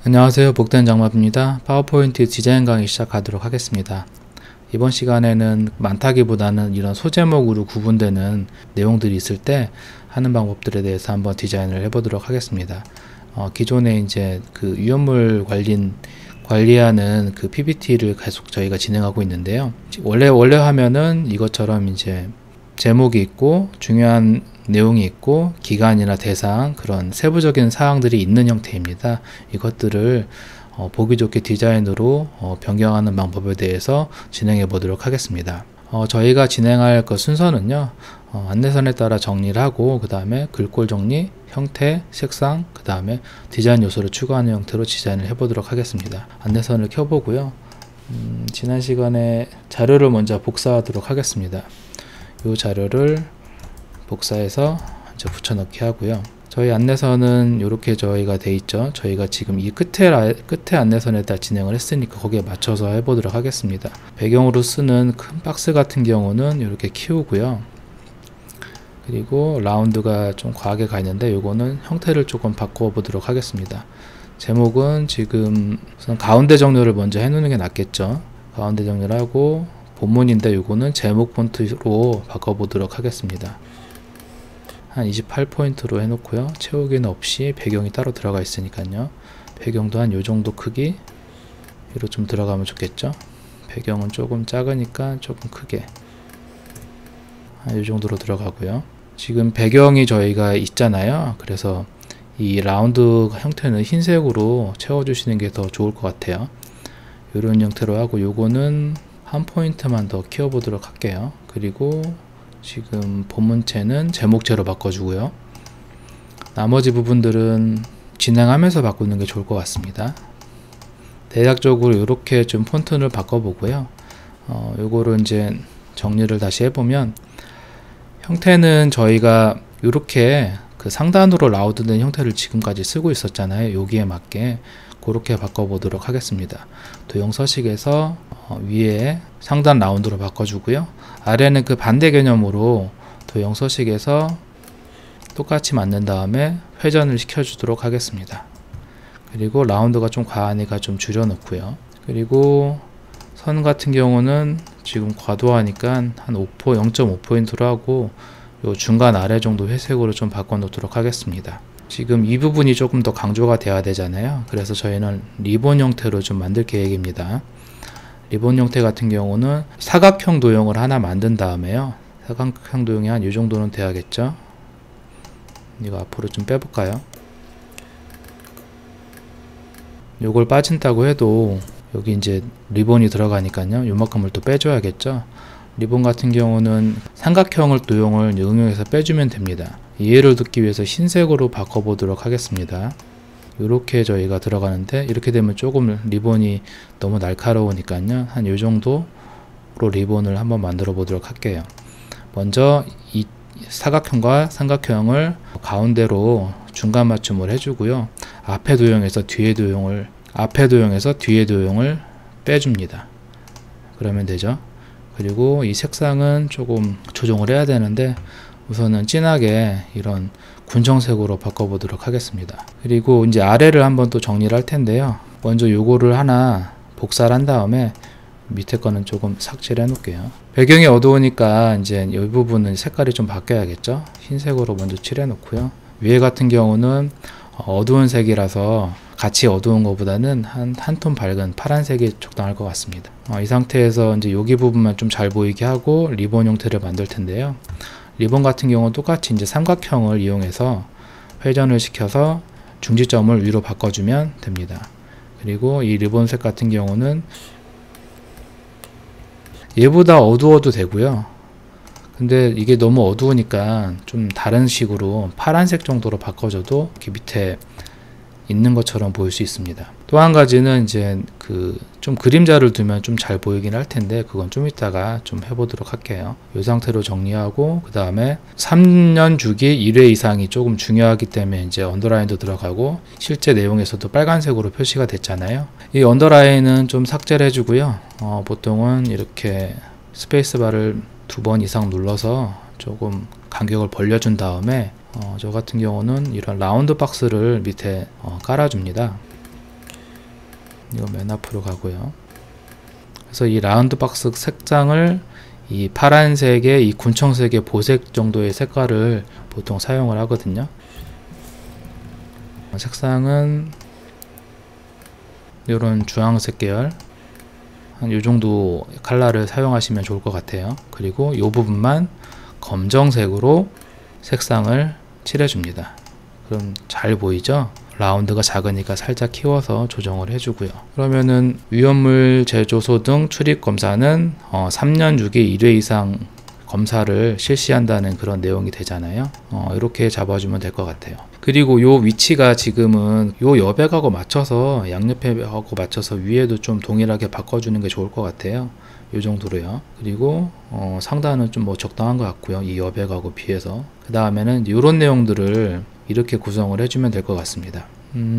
안녕하세요. 복된 장마입니다. 파워포인트 디자인 강의 시작하도록 하겠습니다. 이번 시간에는 많다기보다는 이런 소제목으로 구분되는 내용들이 있을 때 하는 방법들에 대해서 한번 디자인을 해보도록 하겠습니다. 기존에 이제 그 위험물 관리하는 그 PPT를 계속 저희가 진행하고 있는데요. 원래 하면은 이것처럼 이제 제목이 있고 중요한 내용이 있고 기간이나 대상 그런 세부적인 사항들이 있는 형태입니다. 이것들을 보기 좋게 디자인으로 변경하는 방법에 대해서 진행해 보도록 하겠습니다. 저희가 진행할 그 순서는요, 안내선에 따라 정리를 하고 그 다음에 글꼴 정리, 형태, 색상, 그 다음에 디자인 요소를 추가하는 형태로 디자인을 해 보도록 하겠습니다. 안내선을 켜보고요. 지난 시간에 자료를 먼저 복사하도록 하겠습니다. 이 자료를 복사해서 이제 붙여넣기 하고요. 저희 안내선은 이렇게 저희가 돼 있죠. 저희가 지금 이 끝에 안내선에다 진행을 했으니까 거기에 맞춰서 해보도록 하겠습니다. 배경으로 쓰는 큰 박스 같은 경우는 이렇게 키우고요. 그리고 라운드가 좀 과하게 가 있는데 요거는 형태를 조금 바꿔보도록 하겠습니다. 제목은 지금 우선 가운데 정렬을 먼저 해놓는 게 낫겠죠. 가운데 정렬하고 본문인데 요거는 제목 폰트로 바꿔보도록 하겠습니다. 한 28포인트로 해놓고요. 채우기는 없이 배경이 따로 들어가 있으니까요. 배경도 한 요정도 크기 위로 좀 들어가면 좋겠죠. 배경은 조금 작으니까 조금 크게 한 요정도로 들어가고요. 지금 배경이 저희가 있잖아요. 그래서 이 라운드 형태는 흰색으로 채워주시는 게 더 좋을 것 같아요. 이런 형태로 하고 요거는 한 포인트만 더 키워보도록 할게요. 그리고 지금 본문체는 제목체로 바꿔주고요. 나머지 부분들은 진행하면서 바꾸는 게 좋을 것 같습니다. 대략적으로 이렇게 좀 폰트를 바꿔보고요. 요거를 이제 정리를 다시 해보면 형태는 저희가 이렇게 그 상단으로 라운드된 형태를 지금까지 쓰고 있었잖아요. 여기에 맞게 그렇게 바꿔보도록 하겠습니다. 도형 서식에서 위에 상단 라운드로 바꿔주고요. 아래는 그 반대 개념으로 도형 서식에서 똑같이 만든 다음에 회전을 시켜주도록 하겠습니다. 그리고 라운드가 좀 과하니까 좀 줄여놓고요. 그리고 선 같은 경우는 지금 과도하니까 한 0.5포인트로 하고 요 중간 아래 정도 회색으로 좀 바꿔놓도록 하겠습니다. 지금 이 부분이 조금 더 강조가 돼야 되잖아요. 그래서 저희는 리본 형태로 좀 만들 계획입니다. 리본 형태 같은 경우는 사각형 도형을 하나 만든 다음에요. 사각형 도형이 한 이 정도는 돼야겠죠. 이거 앞으로 좀 빼볼까요? 요걸 빠진다고 해도 여기 이제 리본이 들어가니까요. 요만큼을 또 빼줘야겠죠. 리본 같은 경우는 삼각형을 도형을 응용해서 빼주면 됩니다. 이해를 듣기 위해서 흰색으로 바꿔보도록 하겠습니다. 이렇게 저희가 들어가는데 이렇게 되면 조금 리본이 너무 날카로우니까요. 한 요 정도로 리본을 한번 만들어 보도록 할게요. 먼저 이 사각형과 삼각형을 가운데로 중간 맞춤을 해주고요. 앞에 도형에서 뒤에 도형을 빼줍니다. 그러면 되죠. 그리고 이 색상은 조금 조정을 해야 되는데 우선은 진하게 이런 군청색으로 바꿔보도록 하겠습니다. 그리고 이제 아래를 한번 또 정리를 할 텐데요. 먼저 요거를 하나 복사를 한 다음에 밑에 거는 조금 삭제를 해 놓을게요. 배경이 어두우니까 이제 이 부분은 색깔이 좀 바뀌어야겠죠. 흰색으로 먼저 칠해 놓고요. 위에 같은 경우는 어두운 색이라서 같이 어두운 것보다는 한 톤 밝은 파란색이 적당할 것 같습니다. 이 상태에서 이제 여기 부분만 좀 잘 보이게 하고 리본 형태를 만들 텐데요. 리본 같은 경우는 똑같이 이제 삼각형을 이용해서 회전을 시켜서 중지점을 위로 바꿔주면 됩니다. 그리고 이 리본색 같은 경우는 얘보다 어두워도 되고요. 근데 이게 너무 어두우니까 좀 다른 식으로 파란색 정도로 바꿔줘도 이렇게 밑에 있는 것처럼 보일 수 있습니다. 또 한 가지는 이제 좀 그림자를 두면 좀 잘 보이긴 할 텐데 그건 좀 이따가 좀 해보도록 할게요. 이 상태로 정리하고 그 다음에 3년 주기 1회 이상이 조금 중요하기 때문에 이제 언더라인도 들어가고 실제 내용에서도 빨간색으로 표시가 됐잖아요. 이 언더라인은 좀 삭제를 해주고요. 보통은 이렇게 스페이스바를 2번 이상 눌러서 조금 간격을 벌려준 다음에 저 같은 경우는 이런 라운드 박스를 밑에 깔아줍니다. 이거 맨 앞으로 가고요. 그래서 이 라운드 박스 색상을 이 파란색의 이 군청색의 보색 정도의 색깔을 보통 사용을 하거든요. 색상은 이런 주황색 계열 한 이 정도 컬러를 사용하시면 좋을 것 같아요. 그리고 이 부분만 검정색으로 색상을 칠해줍니다. 그럼 잘 보이죠? 라운드가 작으니까 살짝 키워서 조정을 해주고요. 그러면은 위험물 제조소 등 출입 검사는 3년 주기에 1회 이상 검사를 실시한다는 그런 내용이 되잖아요. 이렇게 잡아주면 될 것 같아요. 그리고 요 위치가 지금은 요 여백하고 맞춰서 양옆에하고 맞춰서 위에도 좀 동일하게 바꿔주는 게 좋을 것 같아요. 요 정도로요. 그리고 상단은 좀 뭐 적당한 것 같고요. 이 여백하고 비해서. 그 다음에는 이런 내용들을 이렇게 구성을 해주면 될 것 같습니다.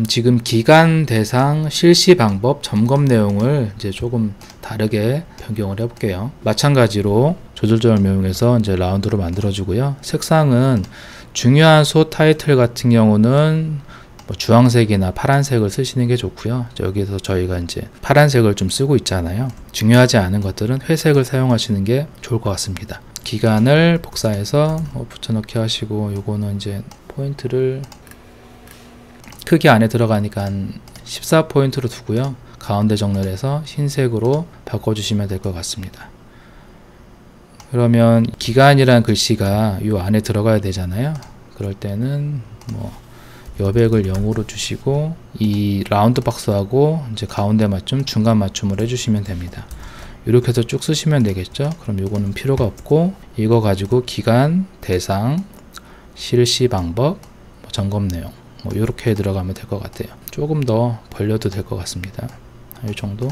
지금 기간, 대상, 실시 방법, 점검 내용을 이제 조금 다르게 변경을 해볼게요. 마찬가지로 조절명에서 이제 라운드로 만들어주고요. 색상은 중요한 소 타이틀 같은 경우는 뭐 주황색이나 파란색을 쓰시는 게 좋고요. 여기서 저희가 이제 파란색을 좀 쓰고 있잖아요. 중요하지 않은 것들은 회색을 사용하시는 게 좋을 것 같습니다. 기간을 복사해서 붙여넣기 하시고, 요거는 이제 포인트를 크기 안에 들어가니까 한 14포인트로 두고요. 가운데 정렬해서 흰색으로 바꿔주시면 될 것 같습니다. 그러면 기간이란 글씨가 이 안에 들어가야 되잖아요. 그럴 때는 뭐 여백을 0으로 주시고, 이 라운드 박스하고 이제 가운데 맞춤, 중간 맞춤을 해주시면 됩니다. 이렇게 해서 쭉 쓰시면 되겠죠. 그럼 요거는 필요가 없고, 이거 가지고 기간, 대상, 실시 방법, 점검 내용 뭐 이렇게 들어가면 될 것 같아요. 조금 더 벌려도 될 것 같습니다. 이 정도.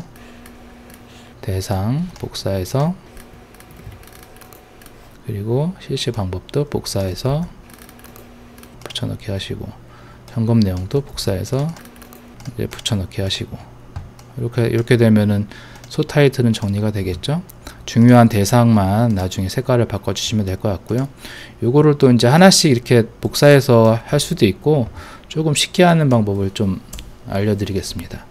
대상 복사해서, 그리고 실시 방법도 복사해서 붙여넣기 하시고, 점검 내용도 복사해서 이제 붙여넣기 하시고, 이렇게 되면은 소 타이틀은 정리가 되겠죠. 중요한 대상만 나중에 색깔을 바꿔주시면 될 것 같고요. 요거를 또 이제 하나씩 이렇게 복사해서 할 수도 있고, 조금 쉽게 하는 방법을 좀 알려드리겠습니다.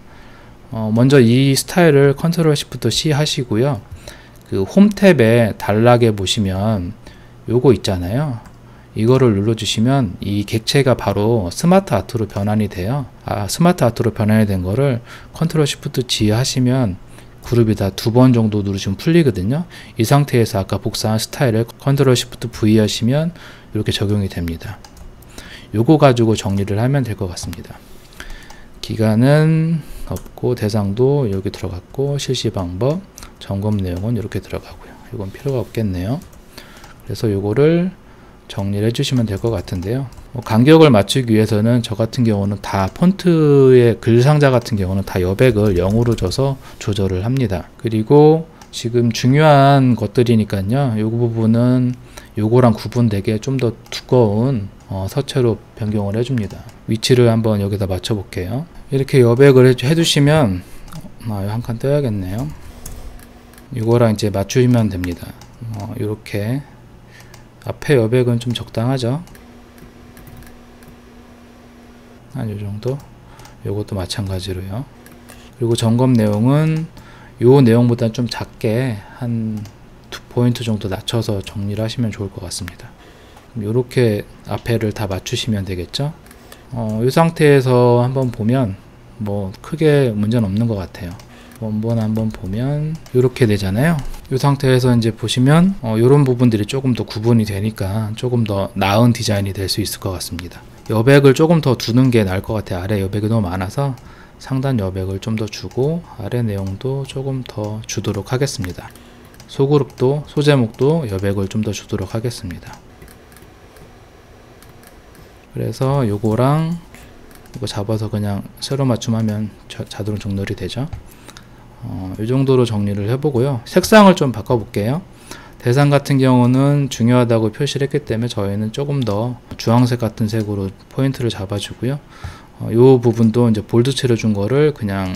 먼저 이 스타일을 컨트롤 시프트 C 하시고요. 그 홈 탭에 단락에 보시면 요거 있잖아요. 이거를 눌러주시면 이 객체가 바로 스마트 아트로 변환이 돼요. 스마트 아트로 변환이 된 거를 컨트롤 시프트 G 하시면 그룹이 다 2번 정도 누르시면 풀리거든요. 이 상태에서 아까 복사한 스타일을 컨트롤 시프트 V 하시면 이렇게 적용이 됩니다. 요거 가지고 정리를 하면 될 것 같습니다. 기간은 없고, 대상도 여기 들어갔고, 실시 방법, 점검 내용은 이렇게 들어가고요. 이건 필요가 없겠네요. 그래서 요거를 정리를 해주시면 될 것 같은데요. 간격을 맞추기 위해서는 저 같은 경우는 다 폰트의 글 상자 같은 경우는 다 여백을 0으로 줘서 조절을 합니다. 그리고 지금 중요한 것들이니까요. 요 부분은 요거랑 구분되게 좀 더 두꺼운 서체로 변경을 해줍니다. 위치를 한번 여기다 맞춰 볼게요. 이렇게 여백을 해주시면 한 칸 떼야겠네요. 이거랑 이제 맞추시면 됩니다. 이렇게 앞에 여백은 좀 적당하죠. 한 요정도. 요것도 마찬가지로요. 그리고 점검 내용은 요 내용보다 좀 작게 한 2포인트 정도 낮춰서 정리를 하시면 좋을 것 같습니다. 요렇게 앞에를 다 맞추시면 되겠죠. 이 상태에서 한번 보면 뭐 크게 문제는 없는 것 같아요. 원본 한번 보면 이렇게 되잖아요. 이 상태에서 이제 보시면 이런 부분들이 조금 더 구분이 되니까 조금 더 나은 디자인이 될 수 있을 것 같습니다. 여백을 조금 더 두는 게 나을 것 같아요. 아래 여백이 너무 많아서 상단 여백을 좀 더 주고, 아래 내용도 조금 더 주도록 하겠습니다. 소그룹도, 소제목도 여백을 좀 더 주도록 하겠습니다. 그래서 요거랑 이거 잡아서 그냥 세로 맞춤하면 자동 정렬이 되죠. 이 정도로 정리를 해보고요. 색상을 좀 바꿔볼게요. 대상 같은 경우는 중요하다고 표시를 했기 때문에 저희는 조금 더 주황색 같은 색으로 포인트를 잡아주고요. 이 부분도 이제 볼드 칠해준 거를 그냥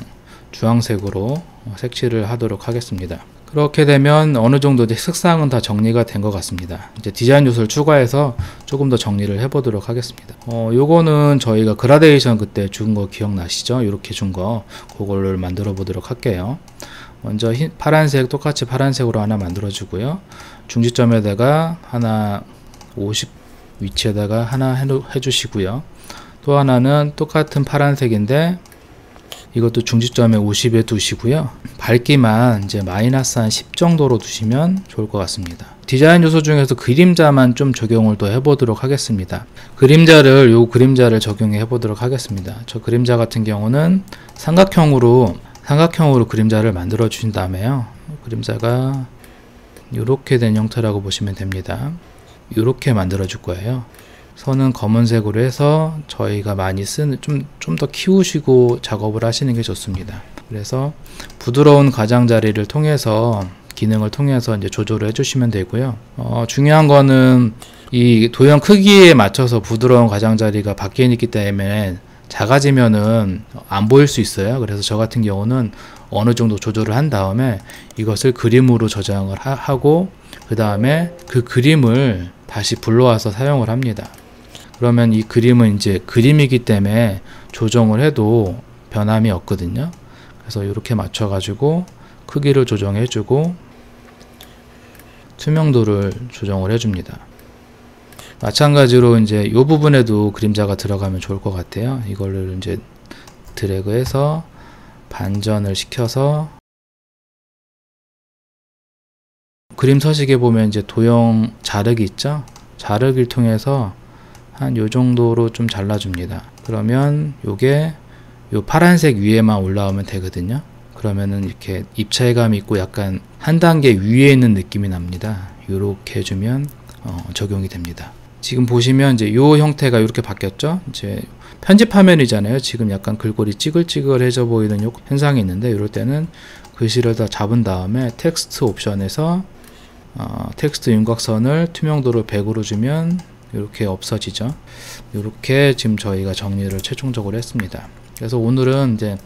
주황색으로 색칠을 하도록 하겠습니다. 그렇게 되면 어느 정도 이제 색상은 다 정리가 된 것 같습니다. 이제 디자인 요소를 추가해서 조금 더 정리를 해 보도록 하겠습니다. 요거는 저희가 그라데이션 그때 준 거 기억나시죠? 이렇게 준 거, 그걸로 만들어 보도록 할게요. 먼저 파란색, 똑같이 파란색으로 하나 만들어 주고요. 중지점에다가 하나 50 위치에다가 하나 해 주시고요. 또 하나는 똑같은 파란색인데 이것도 중지점에 50에 두시고요. 밝기만 이제 마이너스 한 10 정도로 두시면 좋을 것 같습니다. 디자인 요소 중에서 그림자만 좀 적용을 또 해보도록 하겠습니다. 그림자를 적용해 보도록 하겠습니다. 저 그림자 같은 경우는 삼각형으로 그림자를 만들어 주신 다음에요. 그림자가 이렇게 된 형태라고 보시면 됩니다. 이렇게 만들어 줄 거예요. 선은 검은색으로 해서 저희가 많이 쓰는 좀 더 키우시고 작업을 하시는 게 좋습니다. 그래서 부드러운 가장자리를 통해서 기능을 통해서 이제 조절을 해주시면 되고요. 중요한 거는 이 도형 크기에 맞춰서 부드러운 가장자리가 밖에 있기 때문에 작아지면은 안 보일 수 있어요. 그래서 저 같은 경우는 어느 정도 조절을 한 다음에 이것을 그림으로 저장을 하고 그 다음에 그 그림을 다시 불러와서 사용을 합니다. 그러면 이 그림은 이제 그림이기 때문에 조정을 해도 변함이 없거든요. 그래서 이렇게 맞춰 가지고 크기를 조정해 주고 투명도를 조정을 해 줍니다. 마찬가지로 이제 이 부분에도 그림자가 들어가면 좋을 것 같아요. 이걸로 이제 드래그해서 반전을 시켜서 그림 서식에 보면 이제 도형 자르기 있죠? 자르기를 통해서 한 요 정도로 좀 잘라줍니다. 그러면 요게 요 파란색 위에만 올라오면 되거든요. 그러면은 이렇게 입체감이 있고 약간 한 단계 위에 있는 느낌이 납니다. 요렇게 해주면 적용이 됩니다. 지금 보시면 이제 요 형태가 이렇게 바뀌었죠. 이제 편집 화면이잖아요. 지금 약간 글꼴이 찌글찌글해져 보이는 요 현상이 있는데 이럴 때는 글씨를 다 잡은 다음에 텍스트 옵션에서 텍스트 윤곽선을 투명도를 100으로 주면 이렇게 없어지죠. 이렇게 지금 저희가 정리를 최종적으로 했습니다. 그래서 오늘은 이제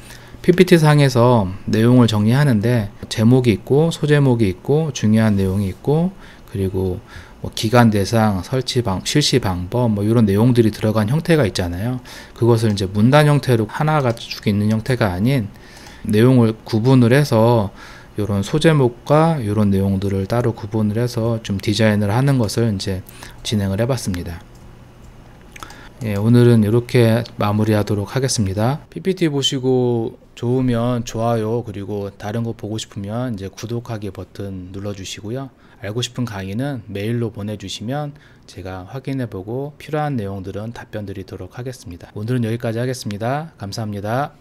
PPT 상에서 내용을 정리하는데 제목이 있고 소제목이 있고 중요한 내용이 있고 그리고 뭐 기간 대상, 실시 방법 뭐 이런 내용들이 들어간 형태가 있잖아요. 그것을 이제 문단 형태로 하나가 쭉 있는 형태가 아닌 내용을 구분을 해서 이런 소제목과 이런 내용들을 따로 구분을 해서 좀 디자인을 하는 것을 이제 진행을 해봤습니다. 예, 오늘은 이렇게 마무리하도록 하겠습니다. PPT 보시고 좋으면 좋아요, 그리고 다른 거 보고 싶으면 이제 구독하기 버튼 눌러주시고요. 알고 싶은 강의는 메일로 보내주시면 제가 확인해보고 필요한 내용들은 답변 드리도록 하겠습니다. 오늘은 여기까지 하겠습니다. 감사합니다.